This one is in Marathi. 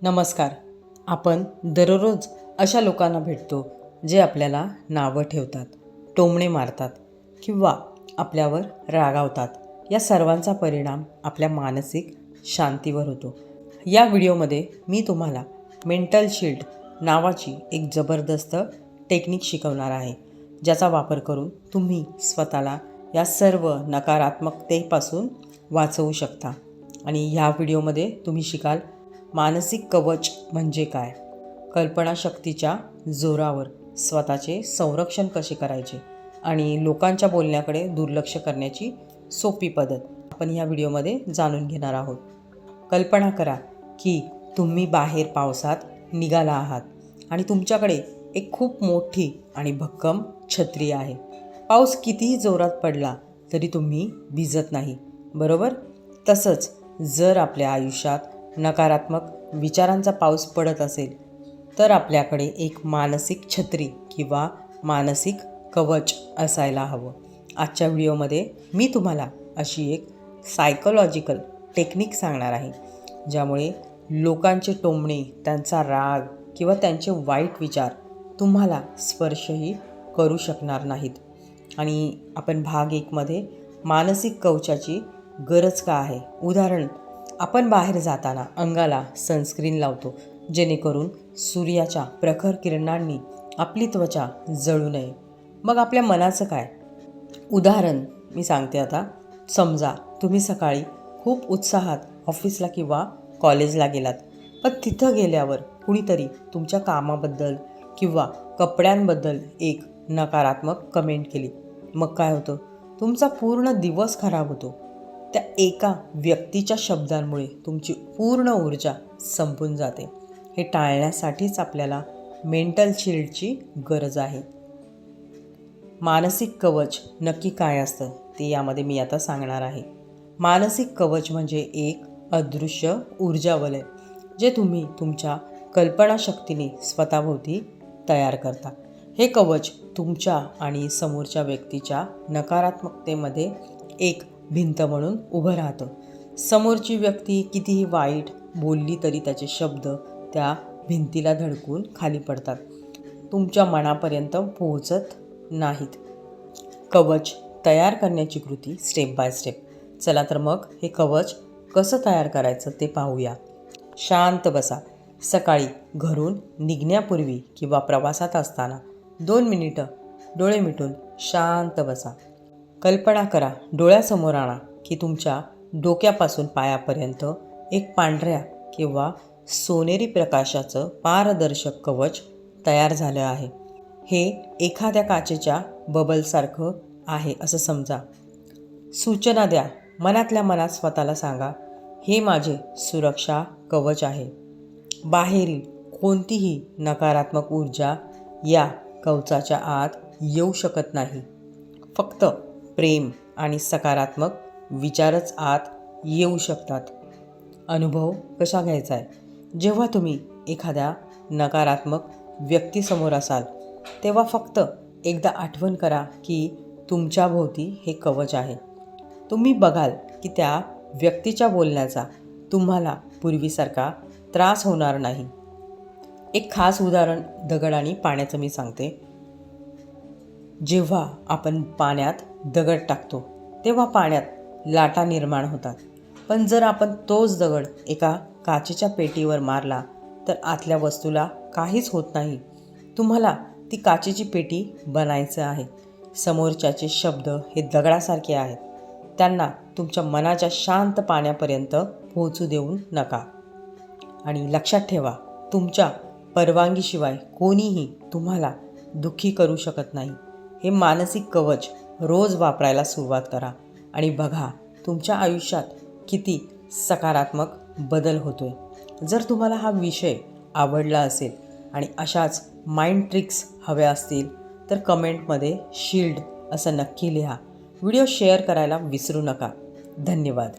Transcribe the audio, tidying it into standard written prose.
नमस्कार. आपण दररोज अशा लोकांना भेटतो जे आपल्याला नावं ठेवतात, टोमणे मारतात किंवा आपल्यावर रागावतात. या सर्वांचा परिणाम आपल्या मानसिक शांतीवर होतो. या व्हिडिओमध्ये मी तुम्हाला मेंटल शील्ड नावाची एक जबरदस्त टेक्निक शिकवणार आहे, ज्याचा वापर करून तुम्ही स्वतःला या सर्व नकारात्मकतेपासून वाचवू शकता. आणि ह्या व्हिडिओमध्ये तुम्ही शिकाल मानसिक कवच म्हणजे काय, कल्पनाशक्तीच्या जोरावर स्वतःचे संरक्षण कसे करायचे आणि लोकांच्या बोलण्याकडे दुर्लक्ष करण्याची सोपी पद्धत आपण ह्या व्हिडिओमध्ये जाणून घेणार आहोत. कल्पना करा की तुम्ही बाहेर पावसात निघाला आहात आणि तुमच्याकडे एक खूप मोठी आणि भक्कम छत्री आहे. पाऊस कितीही जोरात पडला तरी तुम्ही भिजत नाही, बरोबर? तसंच जर आपल्या आयुष्यात नकारात्मक विचारांचा पाऊस पडत असेल तर आपल्याकडे एक मानसिक छत्री किंवा मानसिक कवच असायला हवं. आजच्या व्हिडिओमध्ये मी तुम्हाला अशी एक सायकोलॉजिकल टेक्निक सांगणार आहे, ज्यामुळे लोकांचे टोमणे, त्यांचा राग किंवा त्यांचे वाईट विचार तुम्हाला स्पर्शही करू शकणार नाहीत. आणि आपण भाग 1मध्ये मानसिक कवचाची गरज का आहे. उदाहरण, आपण बाहेर जाताना अंगाला सनस्क्रीन लावतो, जेणेकरून सूर्याच्या प्रखर किरणांनी आपली त्वचा जळू नये. मग आपल्या मनाचं काय? उदाहरण मी सांगते आता. समजा तुम्ही सकाळी खूप उत्साहात ऑफिसला किंवा कॉलेजला गेलात, पण तिथं गेल्यावर कुणीतरी तुमच्या कामाबद्दल किंवा कपड्यांबद्दल एक नकारात्मक कमेंट केली. मग काय होतं? तुमचा पूर्ण दिवस खराब होतो. त्या एका व्यक्तीच्या शब्दांमुळे तुमची पूर्ण ऊर्जा संपून जाते. हे टाळण्यासाठीच आपल्याला मेंटल शील्डची गरज आहे. मानसिक कवच नक्की काय असतं ते यामध्ये मी आता सांगणार आहे. मानसिक कवच म्हणजे एक अदृश्य ऊर्जा वलय, जे तुम्ही तुमच्या कल्पनाशक्तीने स्वतःभोवती तयार करता. हे कवच तुमच्या आणि समोरच्या व्यक्तीच्या नकारात्मकतेमध्ये एक भिंत म्हणून उभं राहतं. समोरची व्यक्ती कितीही वाईट बोलली तरी त्याचे शब्द त्या भिंतीला धडकून खाली पडतात, तुमच्या मनापर्यंत पोहोचत नाहीत. कवच तयार करण्याची कृती स्टेप बाय स्टेप. चला तर मग हे कवच कसं तयार करायचं ते पाहूया. शांत बसा. सकाळी घरून निघण्यापूर्वी किंवा प्रवासात असताना 2 मिनिटं डोळे मिटून शांत बसा. कल्पना करा, डोळ्यासमोर आणा की तुमच्या डोक्यापासून पायापर्यंत एक पांढऱ्या किंवा सोनेरी प्रकाशाचं पारदर्शक कवच तयार झालं आहे. हे एखाद्या काचेच्या बबलसारखं आहे असं समजा. सूचना द्या. मनातल्या मनात स्वतःला सांगा, हे माझे सुरक्षा कवच आहे. बाहेरील कोणतीही नकारात्मक ऊर्जा या कवचाच्या आत येऊ शकत नाही. फक्त प्रेम आणि सकारात्मक विचारच आत येऊ शकतात. अनुभव कसा घ्यायचा आहे? जेव्हा तुम्ही एखाद्या नकारात्मक व्यक्तीसमोर असाल तेव्हा फक्त एकदा आठवण करा की तुमच्याभोवती हे कवच आहे. तुम्ही बघाल की त्या व्यक्तीच्या बोलण्याचा तुम्हाला पूर्वीसारखा त्रास होणार नाही. एक खास उदाहरण दगड आणि पाण्याचं मी सांगते. जेव्हा आपण पाण्यात दगड टाकतो तेव्हा पाण्यात लाटा निर्माण होतात, पण जर आपण तोच दगड एका काचेच्या पेटीवर मारला तर आतल्या वस्तूला काहीच होत नाही. तुम्हाला ती काचेची पेटी बनायचं आहे. समोरच्याचे शब्द हे दगडासारखे आहेत. त्यांना तुमच्या मनाच्या शांत पाण्यापर्यंत पोहोचू देऊ नका. आणि लक्षात ठेवा, तुमच्या परवानगीशिवाय कोणीही तुम्हाला दुःखी करू शकत नाही. हे मानसिक कवच रोज वापरायला सुरुवात करा आणि बघा तुमच्या आयुष्यात किती सकारात्मक बदल होतोय. जर तुम्हाला हा विषय आवडला असेल आणि अशाच माइंड ट्रिक्स हव्या असतील तर कमेंटमध्ये शील्ड असं नक्की लिहा. व्हिडिओ शेअर करायला विसरू नका. धन्यवाद.